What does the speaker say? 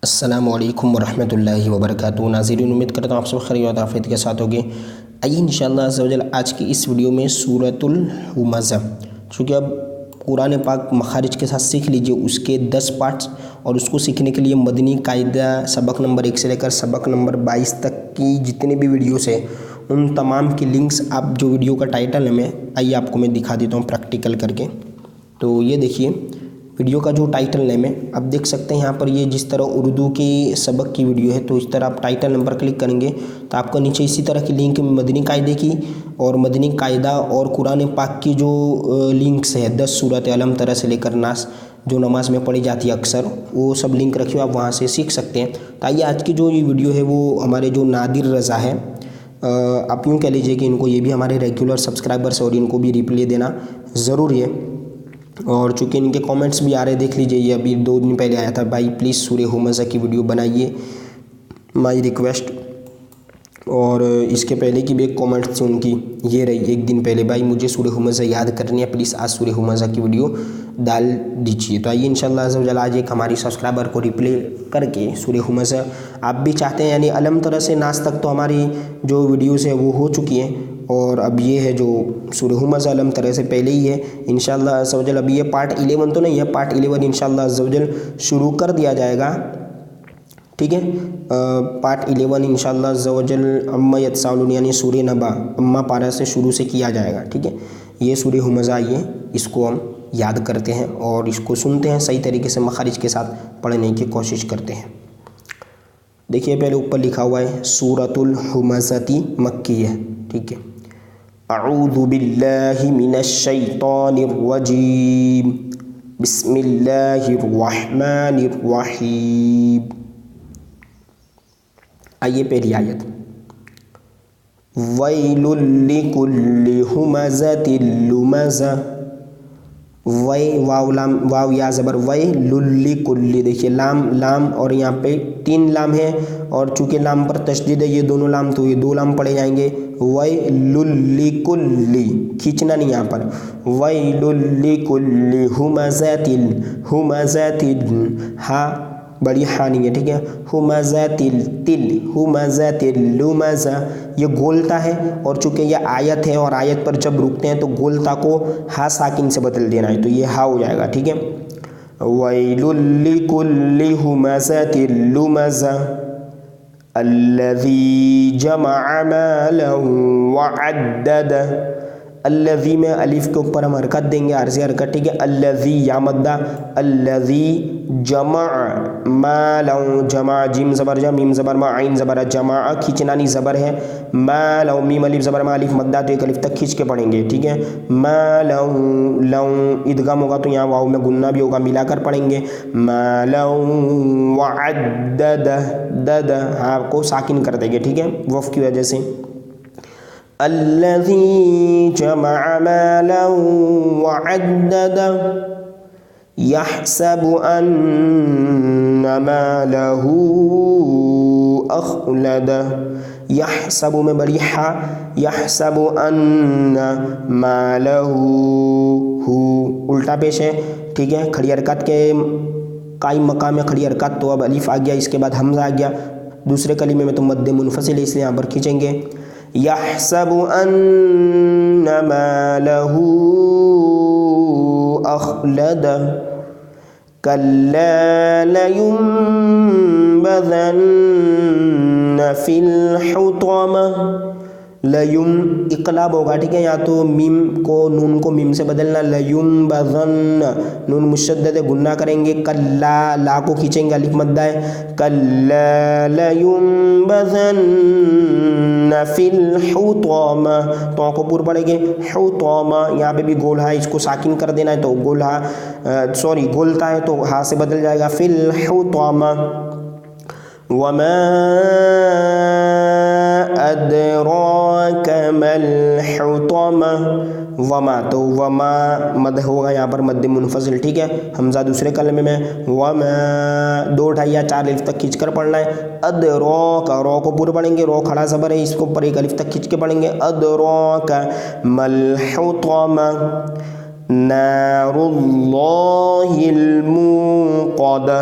السلام علیکم ورحمۃ اللہ وبرکاتہ۔ ناظرین، امید کرتا ہوں آپ سب خیر و عافیت کے ساتھ ہوگے۔ آئیے انشاءاللہ عز و جل آج کی اس ویڈیو میں سورۃ الہمزہ، چونکہ اب قرآن پاک مخارج کے ساتھ سیکھ لیجئے، اس کے 10 پارٹس، اور اس کو سیکھنے کے لیے مدنی قاعدہ سبق نمبر 1 سے لے کر سبق نمبر 22 تک کی جتنے بھی ویڈیوز ہیں ان تمام کی لنکس آپ جو ویڈیو کا ٹائٹل ہے آئیے آپ کو میں دکھا دیتا ہوں پریکٹیکل کر کے۔ تو یہ دیکھیے ویڈیو کا جو ٹائٹل نیم ہے، آپ دیکھ سکتے ہیں یہاں پر یہ جس طرح اردو کی سبق کی ویڈیو ہے تو اس طرح آپ ٹائٹل نمبر کلک کریں گے تو آپ کو نیچے اسی طرح کی لنک مدنی قاعدے کی اور مدنی قاعدہ اور قرآن پاک کی جو لنکس ہے 10 سورت علم ترہ سے لے کر ناس جو نماز میں پڑھی جاتی ہے اکثر، وہ سب لنک رکھی ہو، آپ وہاں سے سیکھ سکتے ہیں۔ تو آئیے آج کی جو یہ ویڈیو ہے وہ ہمارے جو نادر رضا ہے، آپ یوں کہہ لیجئے کہ ان کو، یہ بھی ہمارے ریگولر سبسکرائبرس اور ان کو بھی ریپلے دینا ضروری ہے، اور چونکہ ان کے کامنٹس بھی آ رہے دیکھ لیجئے، یہ ابھی 2 دن پہلے آیا تھا، بھائی پلیز سورہ ہمزہ کی ویڈیو بنائیے، مائی ریکویسٹ۔ اور اس کے پہلے کی بھی ایک کامنٹ تھی ان کی، یہ رہی 1 دن پہلے، بھائی مجھے سورہ ہمزہ یاد کرنی ہے، پلیز آج سورہ ہمزہ کی ویڈیو ڈال دیجیے۔ تو آئیے انشاءاللہ عز و جل آج ایک ہماری سبسکرائبر کو ریپلے کر کے سورہ ہمزہ آپ بھی چاہتے ہیں، یعنی علم ترہ سے ناس تک تو ہماری جو ویڈیوز ہے وہ ہو چکی ہیں، اور اب یہ ہے جو سورہ ہمزہ علم ترہ سے پہلے ہی ہے انشاءاللہ عز و جل۔ ابھی یہ پارٹ 11 تو نہیں ہے، پارٹ 11 انشاءاللہ عز و جل شروع کر دیا جائے گا، ٹھیک ہے۔ پارٹ 11 انشاءاللہ عز و جل عما یتساءلون یعنی سورہ نبا اما پارہ سے شروع سے کیا جائے گا، ٹھیک ہے۔ یہ سورہ ہمزہ، آئیے اس کو ہم یاد کرتے ہیں اور اس کو سنتے ہیں، صحیح طریقے سے مخارج کے ساتھ پڑھنے کی کوشش کرتے ہیں۔ دیکھیے پہلے اوپر لکھا ہوا ہے سورۃ الہمزہ مکی ہے، ٹھیک ہے۔ اعوذ باللہ من الشیطان الرجیم، بسم اللہ الرحمن الرحیم۔ آئیے پہلی آیت، ویل لکل ہمزۃ لمزہ، واو یا زبر لکل، دیکھیے لام اور یہاں پہ 3 لام ہے، اور چونکہ لام پر تشدید ہے، یہ دونوں لام تو یہ 2 لام پڑھے جائیں گے، ویل لکل، کھینچنا نہیں یہاں پر، ویل لکل ہمزۃ، ہا بڑی ہا نہیں ہے، ٹھیک ہے، ہمزۃ لمزہ، یہ گولتا ہے، اور چونکہ یہ آیت ہے اور آیت پر جب رکتے ہیں تو گولتا کو ہا ساکن سے بدل دینا ہے، تو یہ ہا ہو جائے گا، ٹھیک ہے۔ ویل لکل ہمزۃ لمزہ الذی جمع مالا وعددہ، الذی میں الف کے اوپر ہم حرکت دیں گے، عارضی حرکت، ٹھیک ہے۔ الذی یا مدہ، الذی جمع مالا، جمع جیم زبر جا، میم زبر ما، عین زبر جمع، کھینچنا نہیں زبر ہے، مالا میم الف زبر ما، الف مدہ تو ایک الف تک کھینچ کے پڑھیں گے، ٹھیک ہے۔ مالا لو ادغام ہوگا تو یہاں واو میں گننا بھی ہوگا، ملا کر پڑھیں گے، مالا وعددہ، دد ہاں کو ساکن کر دیں گے، ٹھیک ہے، وف کی وجہ سے۔ الذی جمع مالا وعددہ یحسب ان مالہ اخلدہ، یحسب میں بڑی ہا، یحسب ان مالہ، الٹا پیش ہے، ٹھیک ہے، کھڑی حرکت کے قائم مقام میں کھڑی حرکت، تو اب الف آ گیا، اس کے بعد حمزہ آ گیا، دوسرے کلمے میں تو مد منفصل ہے اس لیے یہاں پر کھینچیں گے، یحسب ان مالہ اخلدہ کلا لینبذن فی الحطمہ، اقلاب ہوگا، ٹھیک ہے، یا تو میم کو نون کو میم سے بدلنا، لینبذن، نون مشدد ہے، گنہ کریں گے، کلا لا کو کھینچیں گے، الف مدہ ہے، کلا لینبذن فی الحطمہ، تو کو پور پڑھیں گے، حطمہ، یہاں پہ بھی گول ہے، اس کو ساکن کر دینا ہے تو گول ہا، سوری گولتا ہے تو ہا سے بدل جائے گا، فی الحطمہ۔ وما ادراک ما الحطمہ، وما تو وما مد ہوگا یہاں پر مد منفصل، ٹھیک ہے، حمزہ دوسرے کلمے میں، وما 2 2.5 یا 4 الف تک کھینچ کر پڑھنا ہے، ادراک، رو کو پورے پڑھیں گے، رو کھڑا زبر ہے، اس کو اوپر 1 الف تک کھینچ کے پڑھیں گے، ادراک ما الحطمہ نار اللہ الموقدہ،